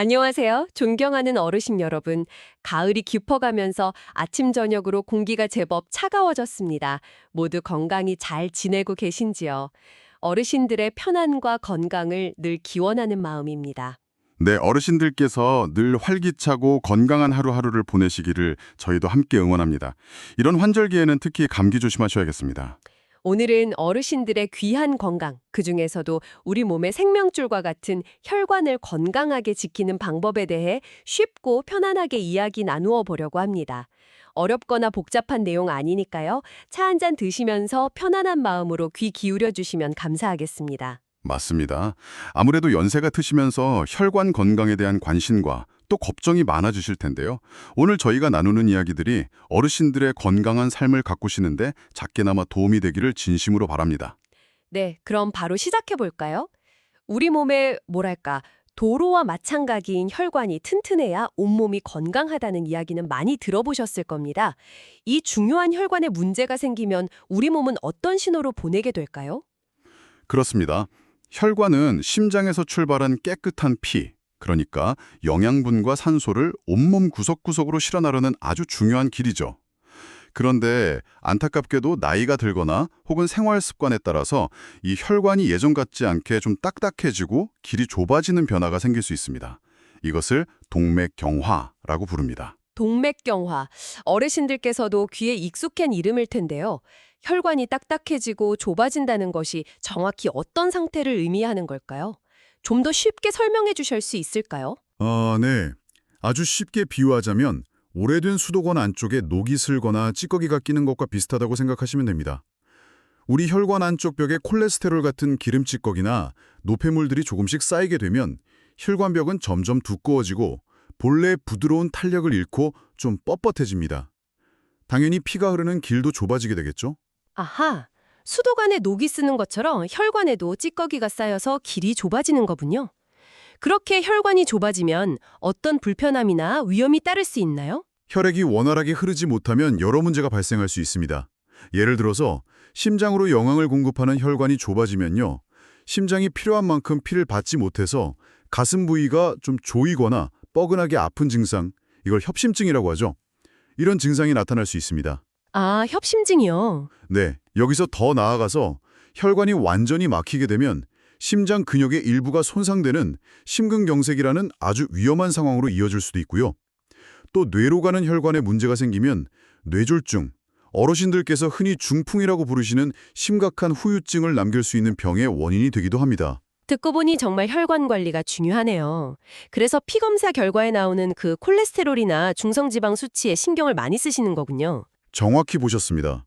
안녕하세요. 존경하는 어르신 여러분. 가을이 깊어가면서 아침 저녁으로 공기가 제법 차가워졌습니다. 모두 건강히 잘 지내고 계신지요? 어르신들의 편안과 건강을 늘 기원하는 마음입니다. 네, 어르신들께서 늘 활기차고 건강한 하루하루를 보내시기를 저희도 함께 응원합니다. 이런 환절기에는 특히 감기 조심하셔야겠습니다. 오늘은 어르신들의 귀한 건강, 그중에서도 우리 몸의 생명줄과 같은 혈관을 건강하게 지키는 방법에 대해 쉽고 편안하게 이야기 나누어 보려고 합니다. 어렵거나 복잡한 내용 아니니까요. 차 한 잔 드시면서 편안한 마음으로 귀 기울여 주시면 감사하겠습니다. 맞습니다. 아무래도 연세가 드시면서 혈관 건강에 대한 관심과 또 걱정이 많아지실 텐데요. 오늘 저희가 나누는 이야기들이 어르신들의 건강한 삶을 가꾸시는데 작게나마 도움이 되기를 진심으로 바랍니다. 네, 그럼 바로 시작해 볼까요? 우리 몸의 뭐랄까, 도로와 마찬가지인 혈관이 튼튼해야 온몸이 건강하다는 이야기는 많이 들어보셨을 겁니다. 이 중요한 혈관에 문제가 생기면 우리 몸은 어떤 신호로 보내게 될까요? 그렇습니다. 혈관은 심장에서 출발한 깨끗한 피, 그러니까 영양분과 산소를 온몸 구석구석으로 실어나르는 아주 중요한 길이죠. 그런데 안타깝게도 나이가 들거나 혹은 생활 습관에 따라서 이 혈관이 예전 같지 않게 좀 딱딱해지고 길이 좁아지는 변화가 생길 수 있습니다. 이것을 동맥경화라고 부릅니다. 동맥경화. 어르신들께서도 귀에 익숙한 이름일 텐데요. 혈관이 딱딱해지고 좁아진다는 것이 정확히 어떤 상태를 의미하는 걸까요? 좀 더 쉽게 설명해 주실 수 있을까요? 네. 아주 쉽게 비유하자면 오래된 수도관 안쪽에 녹이 슬거나 찌꺼기가 끼는 것과 비슷하다고 생각하시면 됩니다. 우리 혈관 안쪽 벽에 콜레스테롤 같은 기름 찌꺼기나 노폐물들이 조금씩 쌓이게 되면 혈관벽은 점점 두꺼워지고 본래 부드러운 탄력을 잃고 좀 뻣뻣해집니다. 당연히 피가 흐르는 길도 좁아지게 되겠죠? 아하, 수도관에 녹이 쓰는 것처럼 혈관에도 찌꺼기가 쌓여서 길이 좁아지는 거군요. 그렇게 혈관이 좁아지면 어떤 불편함이나 위험이 따를 수 있나요? 혈액이 원활하게 흐르지 못하면 여러 문제가 발생할 수 있습니다. 예를 들어서 심장으로 영양을 공급하는 혈관이 좁아지면요. 심장이 필요한 만큼 피를 받지 못해서 가슴 부위가 좀 조이거나 뻐근하게 아픈 증상, 이걸 협심증이라고 하죠. 이런 증상이 나타날 수 있습니다. 아, 협심증이요. 네, 여기서 더 나아가서 혈관이 완전히 막히게 되면 심장 근육의 일부가 손상되는 심근경색이라는 아주 위험한 상황으로 이어질 수도 있고요. 또 뇌로 가는 혈관에 문제가 생기면 뇌졸중, 어르신들께서 흔히 중풍이라고 부르시는 심각한 후유증을 남길 수 있는 병의 원인이 되기도 합니다. 듣고 보니 정말 혈관 관리가 중요하네요. 그래서 피검사 결과에 나오는 그 콜레스테롤이나 중성지방 수치에 신경을 많이 쓰시는 거군요. 정확히 보셨습니다.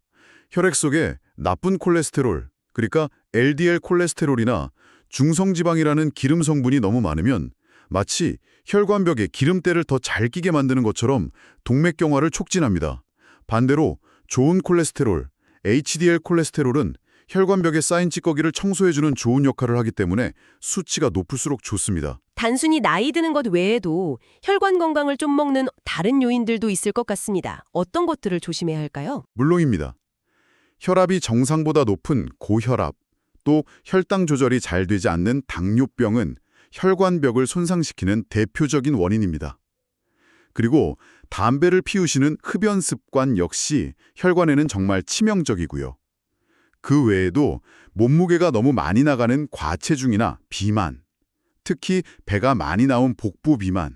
혈액 속에 나쁜 콜레스테롤, 그러니까 LDL 콜레스테롤이나 중성지방이라는 기름 성분이 너무 많으면 마치 혈관벽에 기름때를 더 잘 끼게 만드는 것처럼 동맥경화를 촉진합니다. 반대로 좋은 콜레스테롤, HDL 콜레스테롤은 혈관벽에 쌓인 찌꺼기를 청소해주는 좋은 역할을 하기 때문에 수치가 높을수록 좋습니다. 단순히 나이 드는 것 외에도 혈관 건강을 좀 먹는 다른 요인들도 있을 것 같습니다. 어떤 것들을 조심해야 할까요? 물론입니다. 혈압이 정상보다 높은 고혈압, 또 혈당 조절이 잘 되지 않는 당뇨병은 혈관벽을 손상시키는 대표적인 원인입니다. 그리고 담배를 피우시는 흡연 습관 역시 혈관에는 정말 치명적이고요. 그 외에도 몸무게가 너무 많이 나가는 과체중이나 비만, 특히 배가 많이 나온 복부 비만,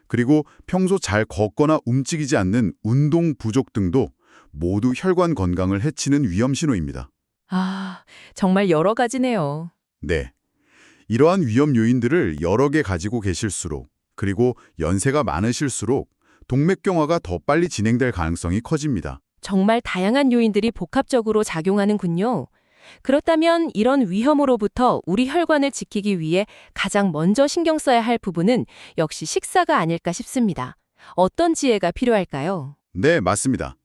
그리고 평소 잘 걷거나 움직이지 않는 운동 부족 등도 모두 혈관 건강을 해치는 위험 신호입니다. 아, 정말 여러 가지네요. 네. 이러한 위험 요인들을 여러 개 가지고 계실수록, 그리고 연세가 많으실수록 동맥경화가 더 빨리 진행될 가능성이 커집니다. 정말 다양한 요인들이 복합적으로 작용하는군요. 그렇다면 이런 위험으로부터 우리 혈관을 지키기 위해 가장 먼저 신경 써야 할 부분은 역시 식사가 아닐까 싶습니다. 어떤 지혜가 필요할까요? 네, 맞습니다.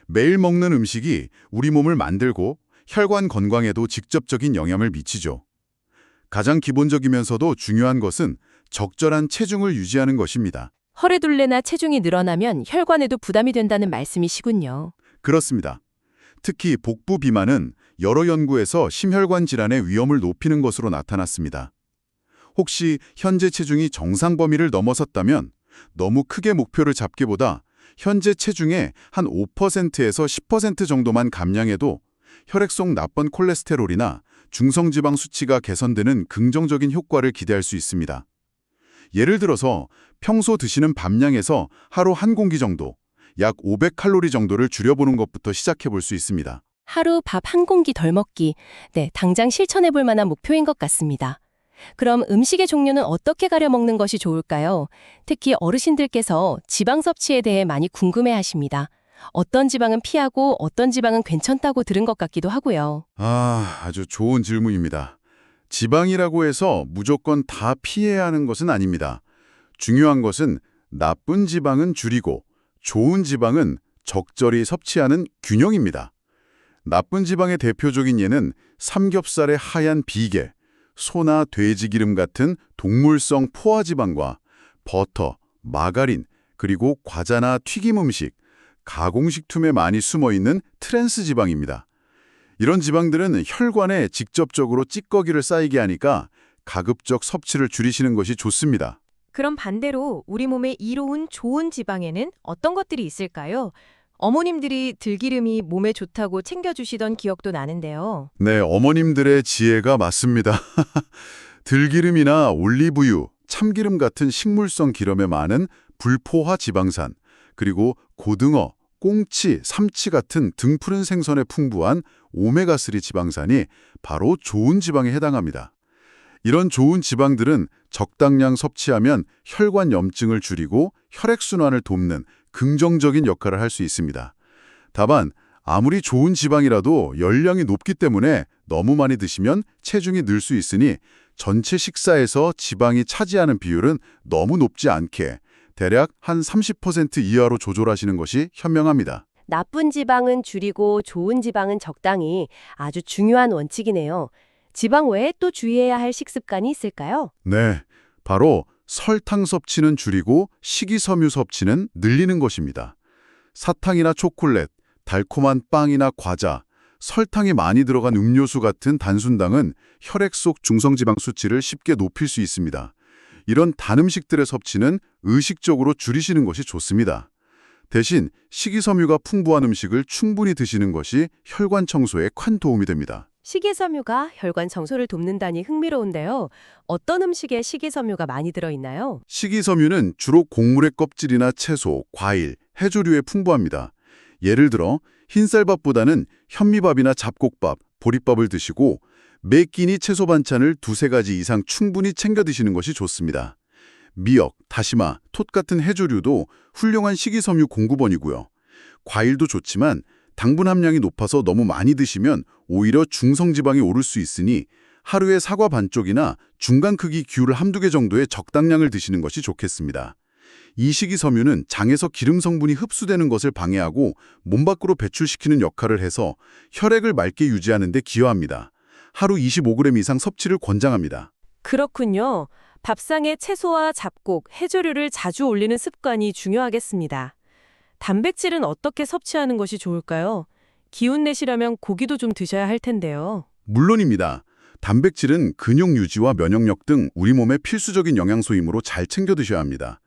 매일 먹는 음식이 우리 몸을 만들고 혈관 건강에도 직접적인 영향을 미치죠. 가장 기본적이면서도 중요한 것은 적절한 체중을 유지하는 것입니다. 허리둘레나 체중이 늘어나면 혈관에도 부담이 된다는 말씀이시군요. 그렇습니다. 특히 복부 비만은 여러 연구에서 심혈관 질환의 위험을 높이는 것으로 나타났습니다. 혹시 현재 체중이 정상 범위를 넘어섰다면 너무 크게 목표를 잡기보다 현재 체중의 한 5%에서 10% 정도만 감량해도 혈액 속 나쁜 콜레스테롤이나 중성지방 수치가 개선되는 긍정적인 효과를 기대할 수 있습니다. 예를 들어서 평소 드시는 밥량에서 하루 한 공기 정도, 약 500칼로리 정도를 줄여보는 것부터 시작해 볼 수 있습니다. 하루 밥 한 공기 덜 먹기. 네, 당장 실천해 볼 만한 목표인 것 같습니다. 그럼 음식의 종류는 어떻게 가려 먹는 것이 좋을까요? 특히 어르신들께서 지방 섭취에 대해 많이 궁금해 하십니다. 어떤 지방은 피하고 어떤 지방은 괜찮다고 들은 것 같기도 하고요. 아주 좋은 질문입니다. 지방이라고 해서 무조건 다 피해야 하는 것은 아닙니다. 중요한 것은 나쁜 지방은 줄이고 좋은 지방은 적절히 섭취하는 균형입니다. 나쁜 지방의 대표적인 예는 삼겹살의 하얀 비계, 소나 돼지 기름 같은 동물성 포화지방과 버터, 마가린, 그리고 과자나 튀김 음식, 가공식품에 많이 숨어있는 트랜스 지방입니다. 이런 지방들은 혈관에 직접적으로 찌꺼기를 쌓이게 하니까 가급적 섭취를 줄이시는 것이 좋습니다. 그럼 반대로 우리 몸에 이로운 좋은 지방에는 어떤 것들이 있을까요? 어머님들이 들기름이 몸에 좋다고 챙겨주시던 기억도 나는데요. 네, 어머님들의 지혜가 맞습니다. 들기름이나 올리브유, 참기름 같은 식물성 기름에 많은 불포화 지방산, 그리고 고등어, 꽁치, 삼치 같은 등푸른 생선에 풍부한 오메가3 지방산이 바로 좋은 지방에 해당합니다. 이런 좋은 지방들은 적당량 섭취하면 혈관 염증을 줄이고 혈액순환을 돕는 긍정적인 역할을 할 수 있습니다. 다만 아무리 좋은 지방이라도 열량이 높기 때문에 너무 많이 드시면 체중이 늘 수 있으니 전체 식사에서 지방이 차지하는 비율은 너무 높지 않게 대략 한 30% 이하로 조절하시는 것이 현명합니다. 나쁜 지방은 줄이고 좋은 지방은 적당히 아주 중요한 원칙이네요. 지방 외에 또 주의해야 할 식습관이 있을까요? 네, 바로 설탕 섭취는 줄이고 식이섬유 섭취는 늘리는 것입니다. 사탕이나 초콜릿, 달콤한 빵이나 과자, 설탕이 많이 들어간 음료수 같은 단순당은 혈액 속 중성지방 수치를 쉽게 높일 수 있습니다. 이런 단 음식들의 섭취는 의식적으로 줄이시는 것이 좋습니다. 대신 식이섬유가 풍부한 음식을 충분히 드시는 것이 혈관 청소에 큰 도움이 됩니다. 식이섬유가 혈관 청소를 돕는다니 흥미로운데요. 어떤 음식에 식이섬유가 많이 들어있나요? 식이섬유는 주로 곡물의 껍질이나 채소, 과일, 해조류에 풍부합니다. 예를 들어 흰쌀밥보다는 현미밥이나 잡곡밥, 보리밥을 드시고 매 끼니 채소 반찬을 두세 가지 이상 충분히 챙겨 드시는 것이 좋습니다. 미역, 다시마, 톳 같은 해조류도 훌륭한 식이섬유 공급원이고요. 과일도 좋지만 당분 함량이 높아서 너무 많이 드시면 오히려 중성지방이 오를 수 있으니 하루에 사과 반쪽이나 중간 크기 귤 한두 개 정도의 적당량을 드시는 것이 좋겠습니다. 이 식이섬유는 장에서 기름 성분이 흡수되는 것을 방해하고 몸 밖으로 배출시키는 역할을 해서 혈액을 맑게 유지하는 데 기여합니다. 하루 25g 이상 섭취를 권장합니다. 그렇군요. 밥상에 채소와 잡곡, 해조류를 자주 올리는 습관이 중요하겠습니다. 단백질은 어떻게 섭취하는 것이 좋을까요? 기운 내시려면 고기도 좀 드셔야 할 텐데요. 물론입니다. 단백질은 근육 유지와 면역력 등 우리 몸의 필수적인 영양소이므로 잘 챙겨 드셔야 합니다.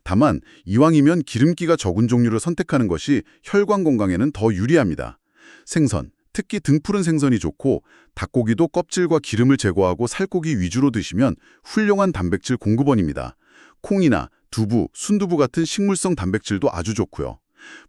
다만 이왕이면 기름기가 적은 종류를 선택하는 것이 혈관 건강에는 더 유리합니다. 생선, 특히 등푸른 생선이 좋고 닭고기도 껍질과 기름을 제거하고 살코기 위주로 드시면 훌륭한 단백질 공급원입니다. 콩이나 두부, 순두부 같은 식물성 단백질도 아주 좋고요.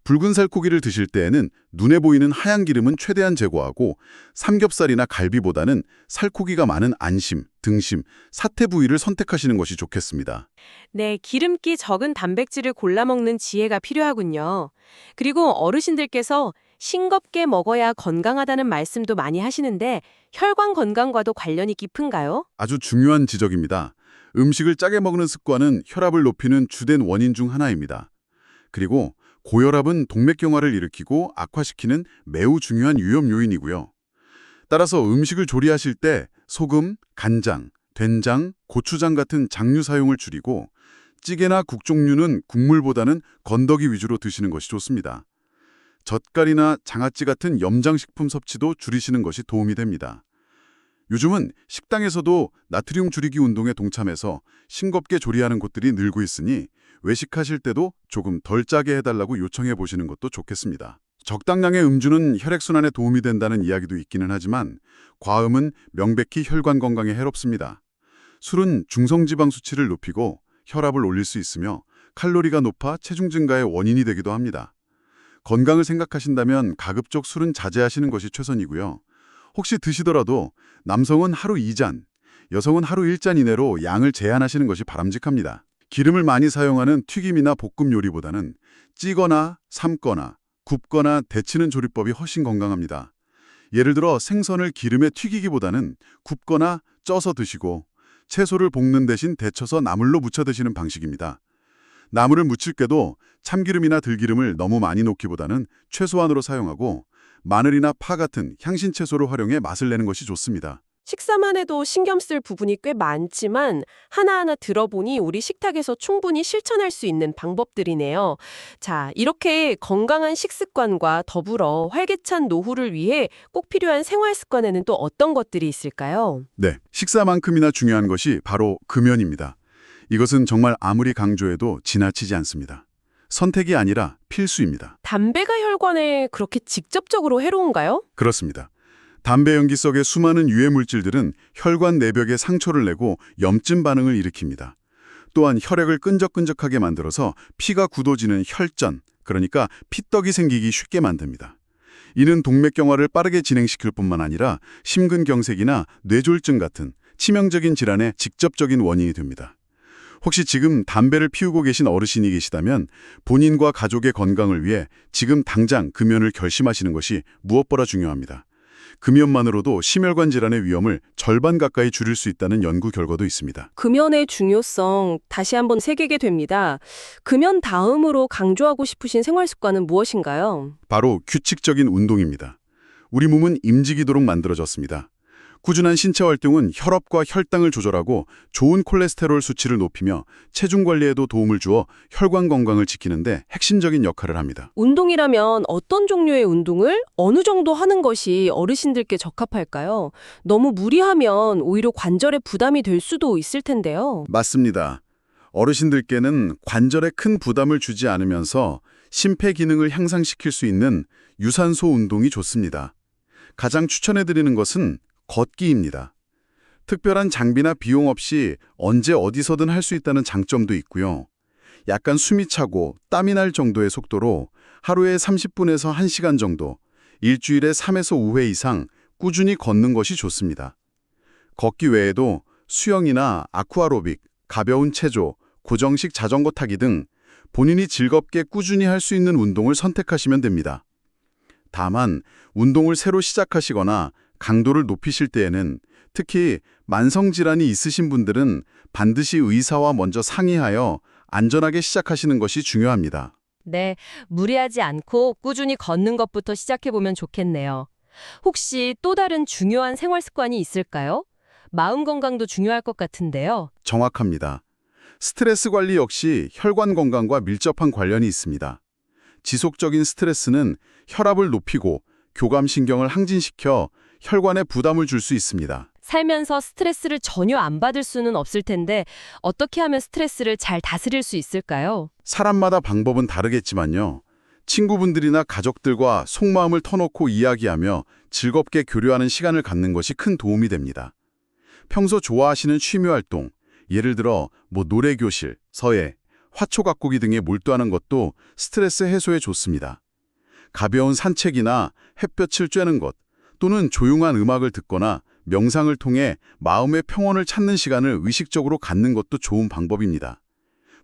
붉은 살코기를 드실 때에는 눈에 보이는 하얀 기름은 최대한 제거하고 삼겹살이나 갈비보다는 살코기가 많은 안심, 등심, 사태 부위를 선택하시는 것이 좋겠습니다. 네, 기름기 적은 단백질을 골라 먹는 지혜가 필요하군요. 그리고 어르신들께서 싱겁게 먹어야 건강하다는 말씀도 많이 하시는데 혈관 건강과도 관련이 깊은가요? 아주 중요한 지적입니다. 음식을 짜게 먹는 습관은 혈압을 높이는 주된 원인 중 하나입니다. 그리고 고혈압은 동맥경화를 일으키고 악화시키는 매우 중요한 위험 요인이고요. 따라서 음식을 조리하실 때 소금, 간장, 된장, 고추장 같은 장류 사용을 줄이고 찌개나 국 종류는 국물보다는 건더기 위주로 드시는 것이 좋습니다. 젓갈이나 장아찌 같은 염장식품 섭취도 줄이시는 것이 도움이 됩니다. 요즘은 식당에서도 나트륨 줄이기 운동에 동참해서 싱겁게 조리하는 곳들이 늘고 있으니 외식하실 때도 조금 덜 짜게 해달라고 요청해 보시는 것도 좋겠습니다. 적당량의 음주는 혈액순환에 도움이 된다는 이야기도 있기는 하지만 과음은 명백히 혈관 건강에 해롭습니다. 술은 중성지방 수치를 높이고 혈압을 올릴 수 있으며 칼로리가 높아 체중 증가의 원인이 되기도 합니다. 건강을 생각하신다면 가급적 술은 자제하시는 것이 최선이고요. 혹시 드시더라도 남성은 하루 2잔, 여성은 하루 1잔 이내로 양을 제한하시는 것이 바람직합니다. 기름을 많이 사용하는 튀김이나 볶음 요리보다는 찌거나 삶거나 굽거나 데치는 조리법이 훨씬 건강합니다. 예를 들어 생선을 기름에 튀기기보다는 굽거나 쪄서 드시고 채소를 볶는 대신 데쳐서 나물로 무쳐 드시는 방식입니다. 나물을 무칠 때도 참기름이나 들기름을 너무 많이 넣기보다는 최소한으로 사용하고 마늘이나 파 같은 향신 채소를 활용해 맛을 내는 것이 좋습니다. 식사만 해도 신경 쓸 부분이 꽤 많지만 하나하나 들어보니 우리 식탁에서 충분히 실천할 수 있는 방법들이네요. 자, 이렇게 건강한 식습관과 더불어 활기찬 노후를 위해 꼭 필요한 생활 습관에는 또 어떤 것들이 있을까요? 네, 식사만큼이나 중요한 것이 바로 금연입니다. 이것은 정말 아무리 강조해도 지나치지 않습니다. 선택이 아니라 필수입니다. 담배가 혈관에 그렇게 직접적으로 해로운가요? 그렇습니다. 담배 연기 속의 수많은 유해 물질들은 혈관 내벽에 상처를 내고 염증 반응을 일으킵니다. 또한 혈액을 끈적끈적하게 만들어서 피가 굳어지는 혈전, 그러니까 피떡이 생기기 쉽게 만듭니다. 이는 동맥경화를 빠르게 진행시킬 뿐만 아니라 심근경색이나 뇌졸중 같은 치명적인 질환의 직접적인 원인이 됩니다. 혹시 지금 담배를 피우고 계신 어르신이 계시다면 본인과 가족의 건강을 위해 지금 당장 금연을 결심하시는 것이 무엇보다 중요합니다. 금연만으로도 심혈관 질환의 위험을 절반 가까이 줄일 수 있다는 연구 결과도 있습니다. 금연의 중요성 다시 한번 새기게 됩니다. 금연 다음으로 강조하고 싶으신 생활 습관은 무엇인가요? 바로 규칙적인 운동입니다. 우리 몸은 임직이도록 만들어졌습니다. 꾸준한 신체 활동은 혈압과 혈당을 조절하고 좋은 콜레스테롤 수치를 높이며 체중 관리에도 도움을 주어 혈관 건강을 지키는데 핵심적인 역할을 합니다. 운동이라면 어떤 종류의 운동을 어느 정도 하는 것이 어르신들께 적합할까요? 너무 무리하면 오히려 관절에 부담이 될 수도 있을 텐데요. 맞습니다. 어르신들께는 관절에 큰 부담을 주지 않으면서 심폐 기능을 향상시킬 수 있는 유산소 운동이 좋습니다. 가장 추천해드리는 것은 걷기입니다. 특별한 장비나 비용 없이 언제 어디서든 할 수 있다는 장점도 있고요. 약간 숨이 차고 땀이 날 정도의 속도로 하루에 30분에서 1시간 정도, 일주일에 3에서 5회 이상 꾸준히 걷는 것이 좋습니다. 걷기 외에도 수영이나 아쿠아로빅, 가벼운 체조, 고정식 자전거 타기 등 본인이 즐겁게 꾸준히 할 수 있는 운동을 선택하시면 됩니다. 다만 운동을 새로 시작하시거나 강도를 높이실 때에는 특히 만성질환이 있으신 분들은 반드시 의사와 먼저 상의하여 안전하게 시작하시는 것이 중요합니다. 네, 무리하지 않고 꾸준히 걷는 것부터 시작해보면 좋겠네요. 혹시 또 다른 중요한 생활 습관이 있을까요? 마음 건강도 중요할 것 같은데요. 정확합니다. 스트레스 관리 역시 혈관 건강과 밀접한 관련이 있습니다. 지속적인 스트레스는 혈압을 높이고 교감신경을 항진시켜 혈관에 부담을 줄 수 있습니다. 살면서 스트레스를 전혀 안 받을 수는 없을 텐데 어떻게 하면 스트레스를 잘 다스릴 수 있을까요? 사람마다 방법은 다르겠지만요. 친구분들이나 가족들과 속마음을 터놓고 이야기하며 즐겁게 교류하는 시간을 갖는 것이 큰 도움이 됩니다. 평소 좋아하시는 취미활동, 예를 들어 노래교실, 서예, 화초 가꾸기 등에 몰두하는 것도 스트레스 해소에 좋습니다. 가벼운 산책이나 햇볕을 쬐는 것, 또는 조용한 음악을 듣거나 명상을 통해 마음의 평온을 찾는 시간을 의식적으로 갖는 것도 좋은 방법입니다.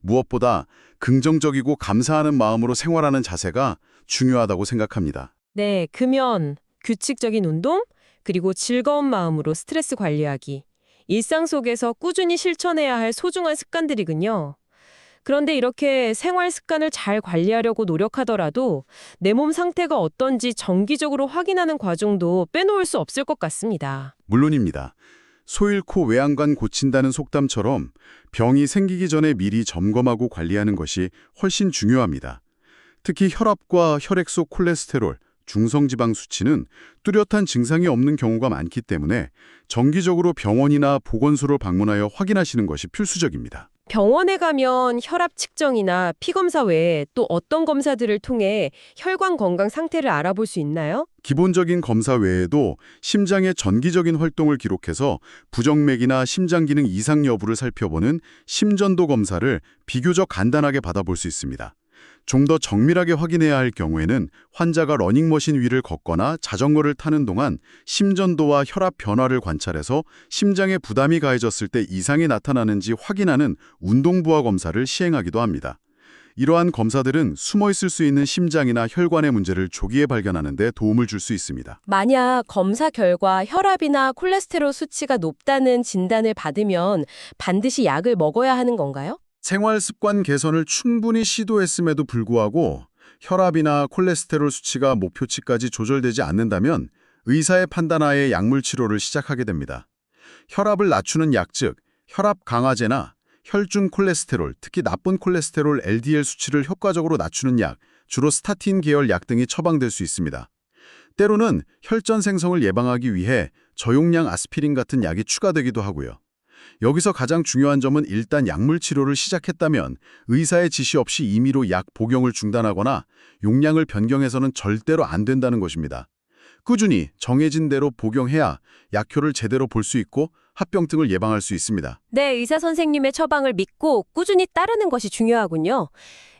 무엇보다 긍정적이고 감사하는 마음으로 생활하는 자세가 중요하다고 생각합니다. 네, 금연, 규칙적인 운동, 그리고 즐거운 마음으로 스트레스 관리하기. 일상 속에서 꾸준히 실천해야 할 소중한 습관들이군요. 그런데 이렇게 생활 습관을 잘 관리하려고 노력하더라도 내 몸 상태가 어떤지 정기적으로 확인하는 과정도 빼놓을 수 없을 것 같습니다. 물론입니다. 소 잃고 외양간 고친다는 속담처럼 병이 생기기 전에 미리 점검하고 관리하는 것이 훨씬 중요합니다. 특히 혈압과 혈액 속 콜레스테롤, 중성지방 수치는 뚜렷한 증상이 없는 경우가 많기 때문에 정기적으로 병원이나 보건소를 방문하여 확인하시는 것이 필수적입니다. 병원에 가면 혈압 측정이나 피 검사 외에 또 어떤 검사들을 통해 혈관 건강 상태를 알아볼 수 있나요? 기본적인 검사 외에도 심장의 전기적인 활동을 기록해서 부정맥이나 심장 기능 이상 여부를 살펴보는 심전도 검사를 비교적 간단하게 받아볼 수 있습니다. 좀 더 정밀하게 확인해야 할 경우에는 환자가 러닝머신 위를 걷거나 자전거를 타는 동안 심전도와 혈압 변화를 관찰해서 심장에 부담이 가해졌을 때 이상이 나타나는지 확인하는 운동부하 검사를 시행하기도 합니다. 이러한 검사들은 숨어 있을 수 있는 심장이나 혈관의 문제를 조기에 발견하는 데 도움을 줄 수 있습니다. 만약 검사 결과 혈압이나 콜레스테롤 수치가 높다는 진단을 받으면 반드시 약을 먹어야 하는 건가요? 생활 습관 개선을 충분히 시도했음에도 불구하고 혈압이나 콜레스테롤 수치가 목표치까지 조절되지 않는다면 의사의 판단하에 약물 치료를 시작하게 됩니다. 혈압을 낮추는 약, 즉 혈압 강화제나 혈중 콜레스테롤, 특히 나쁜 콜레스테롤 LDL 수치를 효과적으로 낮추는 약, 주로 스타틴 계열 약 등이 처방될 수 있습니다. 때로는 혈전 생성을 예방하기 위해 저용량 아스피린 같은 약이 추가되기도 하고요. 여기서 가장 중요한 점은 일단 약물 치료를 시작했다면 의사의 지시 없이 임의로 약 복용을 중단하거나 용량을 변경해서는 절대로 안 된다는 것입니다. 꾸준히 정해진 대로 복용해야 약효를 제대로 볼 수 있고 합병증을 예방할 수 있습니다. 네, 의사 선생님의 처방을 믿고 꾸준히 따르는 것이 중요하군요.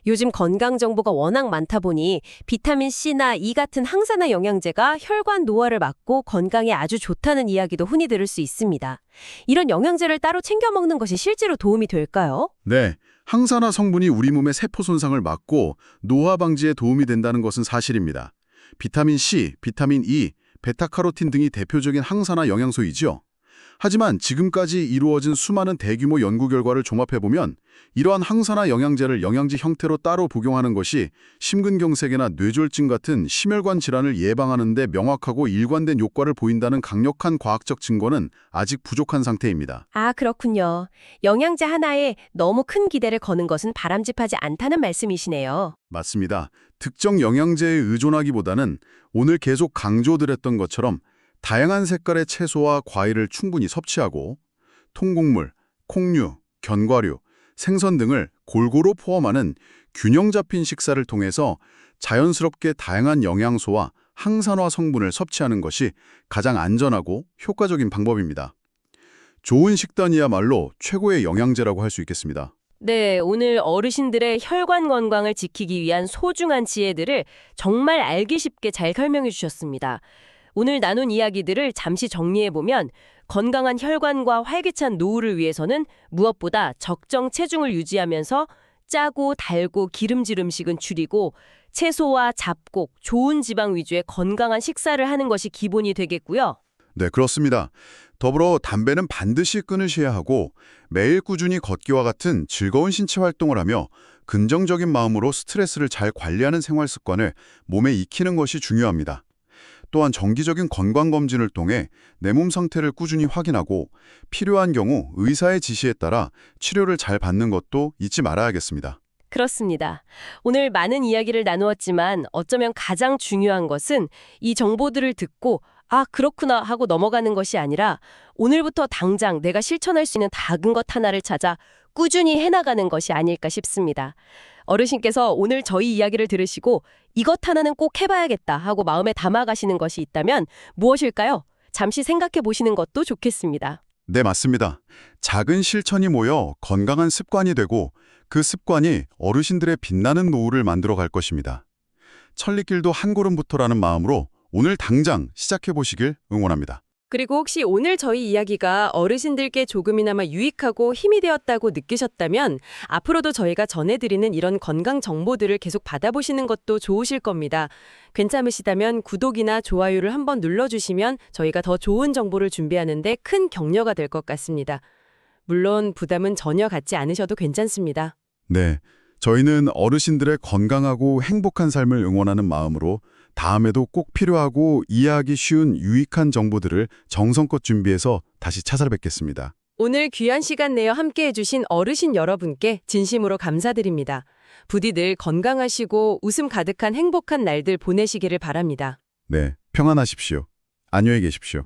요즘 건강 정보가 워낙 많다 보니 비타민 C나 E 같은 항산화 영양제가 혈관 노화를 막고 건강에 아주 좋다는 이야기도 흔히 들을 수 있습니다. 이런 영양제를 따로 챙겨 먹는 것이 실제로 도움이 될까요? 네, 항산화 성분이 우리 몸의 세포 손상을 막고 노화 방지에 도움이 된다는 것은 사실입니다. 비타민 C, 비타민 E, 베타카로틴 등이 대표적인 항산화 영양소이죠. 하지만 지금까지 이루어진 수많은 대규모 연구 결과를 종합해보면 이러한 항산화 영양제를 영양제 형태로 따로 복용하는 것이 심근경색이나 뇌졸중 같은 심혈관 질환을 예방하는 데 명확하고 일관된 효과를 보인다는 강력한 과학적 증거는 아직 부족한 상태입니다. 아, 그렇군요. 영양제 하나에 너무 큰 기대를 거는 것은 바람직하지 않다는 말씀이시네요. 맞습니다. 특정 영양제에 의존하기보다는 오늘 계속 강조드렸던 것처럼 다양한 색깔의 채소와 과일을 충분히 섭취하고 통곡물, 콩류, 견과류, 생선 등을 골고루 포함하는 균형 잡힌 식사를 통해서 자연스럽게 다양한 영양소와 항산화 성분을 섭취하는 것이 가장 안전하고 효과적인 방법입니다. 좋은 식단이야말로 최고의 영양제라고 할 수 있겠습니다. 네, 오늘 어르신들의 혈관 건강을 지키기 위한 소중한 지혜들을 정말 알기 쉽게 잘 설명해 주셨습니다. 오늘 나눈 이야기들을 잠시 정리해보면 건강한 혈관과 활기찬 노후를 위해서는 무엇보다 적정 체중을 유지하면서 짜고 달고 기름질 음식은 줄이고 채소와 잡곡, 좋은 지방 위주의 건강한 식사를 하는 것이 기본이 되겠고요. 네, 그렇습니다. 더불어 담배는 반드시 끊으셔야 하고 매일 꾸준히 걷기와 같은 즐거운 신체 활동을 하며 긍정적인 마음으로 스트레스를 잘 관리하는 생활 습관을 몸에 익히는 것이 중요합니다. 또한 정기적인 건강검진을 통해 내 몸 상태를 꾸준히 확인하고 필요한 경우 의사의 지시에 따라 치료를 잘 받는 것도 잊지 말아야겠습니다. 그렇습니다. 오늘 많은 이야기를 나누었지만 어쩌면 가장 중요한 것은 이 정보들을 듣고 아, 그렇구나 하고 넘어가는 것이 아니라 오늘부터 당장 내가 실천할 수 있는 작은 것 하나를 찾아 꾸준히 해나가는 것이 아닐까 싶습니다. 어르신께서 오늘 저희 이야기를 들으시고 이것 하나는 꼭 해봐야겠다 하고 마음에 담아가시는 것이 있다면 무엇일까요? 잠시 생각해 보시는 것도 좋겠습니다. 네, 맞습니다. 작은 실천이 모여 건강한 습관이 되고 그 습관이 어르신들의 빛나는 노후를 만들어 갈 것입니다. 천리길도 한 걸음부터라는 마음으로 오늘 당장 시작해 보시길 응원합니다. 그리고 혹시 오늘 저희 이야기가 어르신들께 조금이나마 유익하고 힘이 되었다고 느끼셨다면 앞으로도 저희가 전해드리는 이런 건강 정보들을 계속 받아보시는 것도 좋으실 겁니다. 괜찮으시다면 구독이나 좋아요를 한번 눌러주시면 저희가 더 좋은 정보를 준비하는 데 큰 격려가 될 것 같습니다. 물론 부담은 전혀 갖지 않으셔도 괜찮습니다. 네, 저희는 어르신들의 건강하고 행복한 삶을 응원하는 마음으로 다음에도 꼭 필요하고 이해하기 쉬운 유익한 정보들을 정성껏 준비해서 다시 찾아뵙겠습니다. 오늘 귀한 시간 내어 함께해 주신 어르신 여러분께 진심으로 감사드립니다. 부디 늘 건강하시고 웃음 가득한 행복한 날들 보내시기를 바랍니다. 네, 평안하십시오. 안녕히 계십시오.